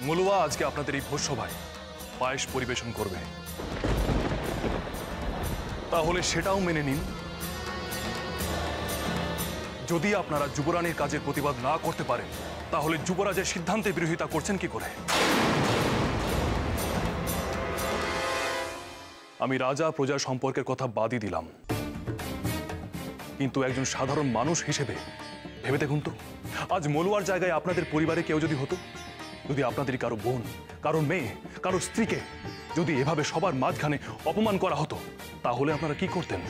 মলুয়া আজকে আপনাদের এই ভোজসভায় পায়েস পরিবেশন করবে, তাহলে সেটাও মেনে নিন। যদি আপনারা যুবরানীর কাজের প্রতিবাদ না করতে পারেন, তাহলে যুবরাজের সিদ্ধান্তে বিরোধিতা করছেন কি করে? আমি রাজা প্রজা সম্পর্কের কথা বাদই দিলাম, কিন্তু একজন সাধারণ মানুষ হিসেবে ভেবে দেখুন তো, আজ মলুয়ার জায়গায় আপনাদের পরিবারে কেউ যদি হতো, যদি আপনাদের কারো বোন, কারো মেয়ে, কারো স্ত্রীকে যদি এভাবে সবার মাঝখানে অপমান করা হতো, তাহলে আপনারা কি করতেন?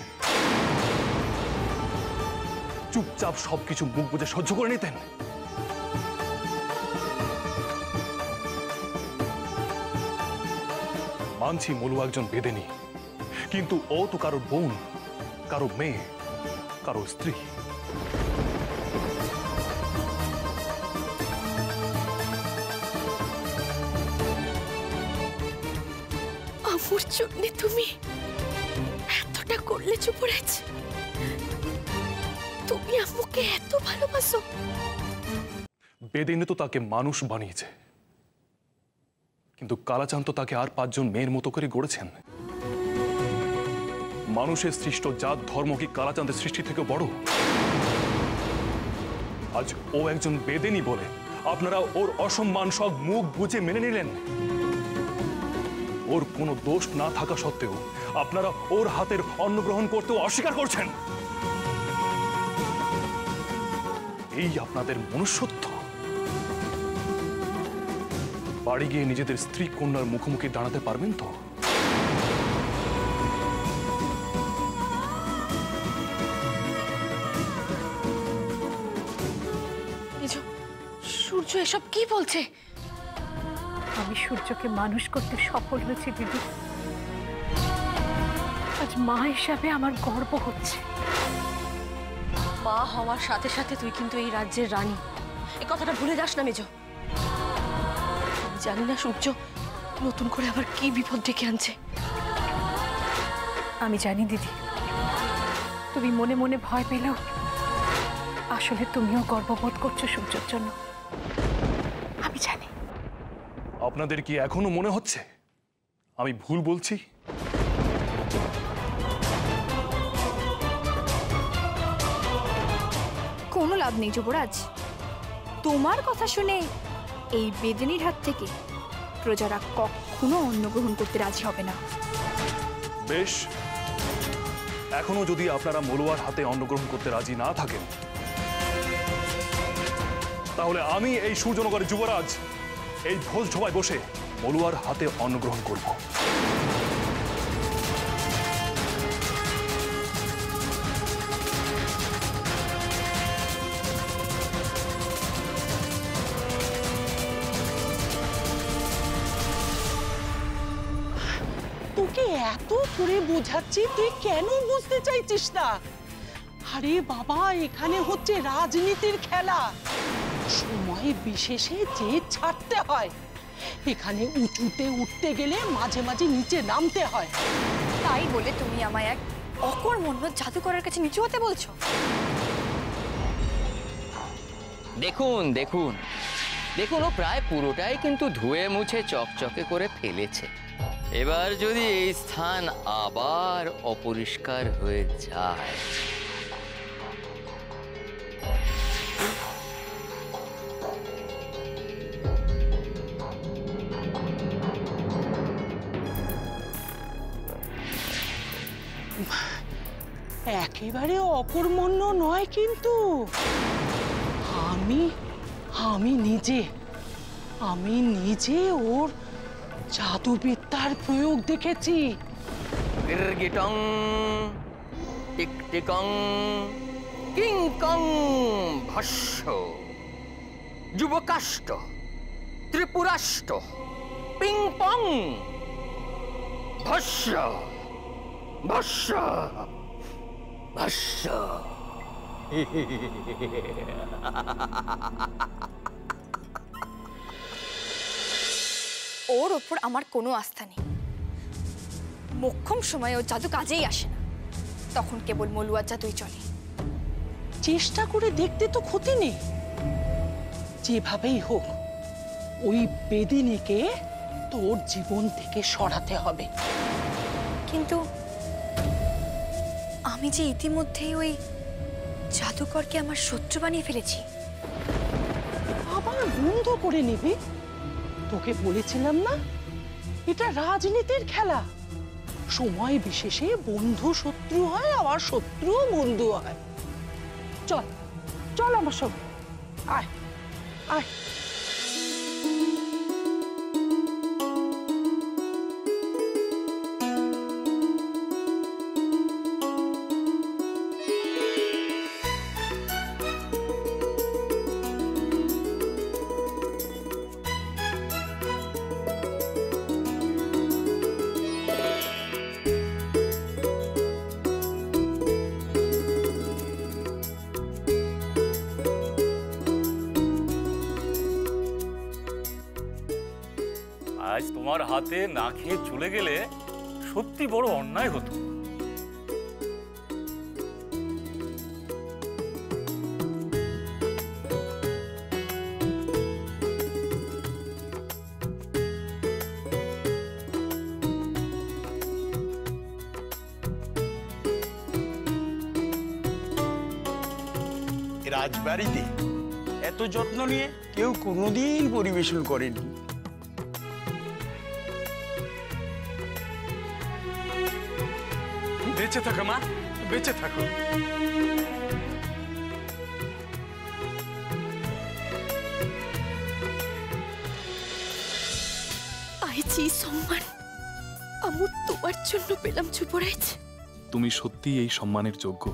চুপচাপ সবকিছু মুখ বুজে সহ্য করে নিতেন? মানছি মলুয়া একজন বেদেনী, কিন্তু ও তো কারো বোন, কারো মেয়ে, কারো স্ত্রী। আমার জন্য তুমি এতটা করলে যুবরাজ? তুমি আম্মুকে এত ভালোবাসো? বেদেনী তো তাকে মানুষ বানিয়েছে, কিন্তু কালাচাঁদ তো তাকে আর 5 জন মেয়ের মতো করে গড়েছেন। মানুষের সৃষ্ট জাত ধর্ম কি কালাচাঁদের সৃষ্টি থেকে বড়? আজ ও একজন বেদেনী বলে আপনারা ওর অসম্মান সব মুখ বুজে মেনে নিলেন। ওর কোনো দোষ না থাকা সত্ত্বেও আপনারা ওর হাতের অন্ন গ্রহণ করতেও অস্বীকার করছেন। এই আপনাদের মনুষ্যত্ব? বাড়ি গিয়ে নিজেদের স্ত্রী কন্যার মুখোমুখি দাঁড়াতে পারবেন তো? সূর্য এসব কি বলছে? আমি সূর্যকে মানুষ করতে সফল হয়েছি দিদি। আজ মা হিসাবে আমার গর্ব হচ্ছে। মা হওয়ার সাথে সাথে তুই কিন্তু এই রাজ্যের রানী, এই কথাটা ভুলে যাস না মেজো। জানি না সূর্য নতুন করে আবার কি বিপদ ডেকে আনছে। আমি জানি দিদি, তুমি মনে মনে ভয় পেলেও আসলে তুমিও গর্ববোধ করছো সূর্যের জন্য। আমি জানি। আপনাদের কি এখনো মনে হচ্ছে আমি ভুল বলছি? কোনো লাভ নেই যুবরাজ, তোমার কথা শুনে এই বেদেনীর হাত থেকে প্রজারা কখনো অন্ন গ্রহণ করতে রাজি হবে না। বেশ, এখনো যদি আপনারা মলুয়ার হাতে অন্ন গ্রহণ করতে রাজি না থাকেন, তাহলে আমি এই সূর্যনগরের যুবরাজ এই ভোজসভায় বসে মলুয়ার হাতে অন্ন গ্রহণ করব। তোকে এত করে বোঝাচ্ছি, তুই কেন বুঝতে চাইছিস না? আরে বাবা, এখানে হচ্ছে রাজনীতির খেলা। সময় বিশেষে যে ছাড়তে হয়। এখানে উঁচুতে উঠতে গেলে মাঝে মাঝে নিচে নামতে হয়। তাই বলে তুমি আমায় এক অকর্মণ্য জাদুকরের কাছে নিচু হতে বলছো? দেখুন দেখুন দেখুন, ও প্রায় পুরোটাই কিন্তু ধুয়ে মুছে চকচকে করে ফেলেছে। এবার যদি এই স্থান আবার অপরিষ্কার হয়ে যায়, একেবারে অকর্মণ্য নয় কিন্তু। আমি নিজে ওর জাদুবিদ্যার প্রয়োগ দেখেছি। গিরগিটং টিকটিকং কিংকং ভস্য যুবকাষ্ট ত্রিপুরাষ্ট পিং পং ভস্য ভস্য ভস্য। ওর ওপর আমার কোনো আস্থা নেই। মোক্ষম সময় ও জাদু কাজেই আসে না, তখন কেবল মলুয়ার জাদুই চলে। চেষ্টা করে দেখতে তো ক্ষতি নেই। যেভাবেই হোক ওই বেদিনীকে তোর জীবন থেকে সরাতে হবে। কিন্তু আমি যে ইতিমধ্যেই ওই জাদুকরকে আমার শত্রু বানিয়ে ফেলেছি। আবার বন্ধ করে নিবি? তোকে বলেছিলাম না, এটা রাজনীতির খেলা। সময় বিশেষে বন্ধু শত্রু হয়, আবার শত্রু বন্ধু হয়। চল চল আমার সঙ্গে, আয় আয়। আজ তোমার হাতে না খেয়ে চলে গেলে সত্যি বড় অন্যায় হতো। রাজবাড়িতে এত যত্ন নিয়ে কেউ কোনোদিন পরিবেশন করেনি। বেঁচে থাকো মা, বেঁচে থাকো। আজ এই সম্মান আমি তোমার জন্য পেলাম যুবরাজ। তুমি সত্যি এই সম্মানের যোগ্য।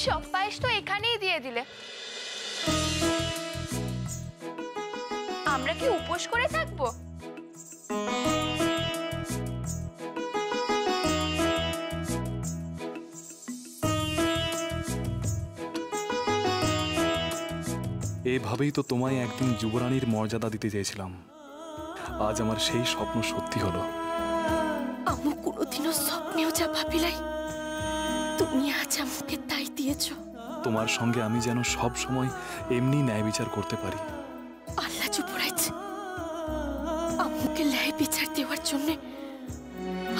সব পায়েস তো এখানেই দিয়ে দিলে। আমরা কি উপোস করে থাকবো? এভাবেই তো তোমায় একদিন যুবরানীর মর্যাদা দিতে চেয়েছিলাম। আজ আমার সেই স্বপ্ন সত্যি হলো। আমি কোনোদিনও স্বপ্নেও যা ভাবিলাই তুমি আজ আমাকে তাই দিয়েছ। তোমার সঙ্গে আমি যেন সব সময় এমনি ন্যায় বিচার করতে পারি। আল্লাহ যুবরাজ, আমাকে ন্যায় বিচার দেওয়ার জন্য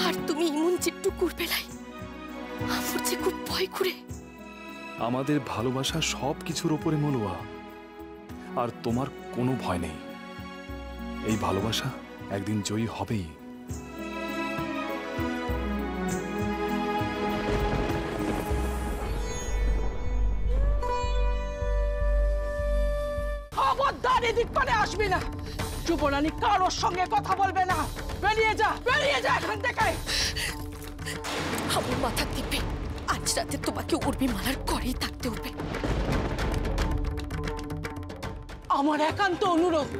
আর তুমি ইমন যেটুকুর বেলায় আমার যে খুব ভয় করে। আমাদের ভালোবাসা সব কিছুর ওপরে মলুয়া, আর তোমার কোনো ভয় নেই। এই ভালোবাসা একদিন জয়ী হবেই। খবরদার এদিক পারে আসবি না। যুবরানী কারোর সঙ্গে কথা বলবে না। বেরিয়ে যা, বেরিয়ে যা এখান থেকে। আমার মাথা টিপে আজ রাতে তোমাকে উর্মিমালার ঘরেই থাকতে হবে। আমার একান্ত অনুরোধ,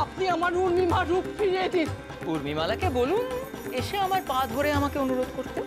আপনি আমার উর্মিমার রূপ ফিরিয়ে দিন। উর্মিমালাকে বলুন এসে আমার পা ধরে আমাকে অনুরোধ করতে।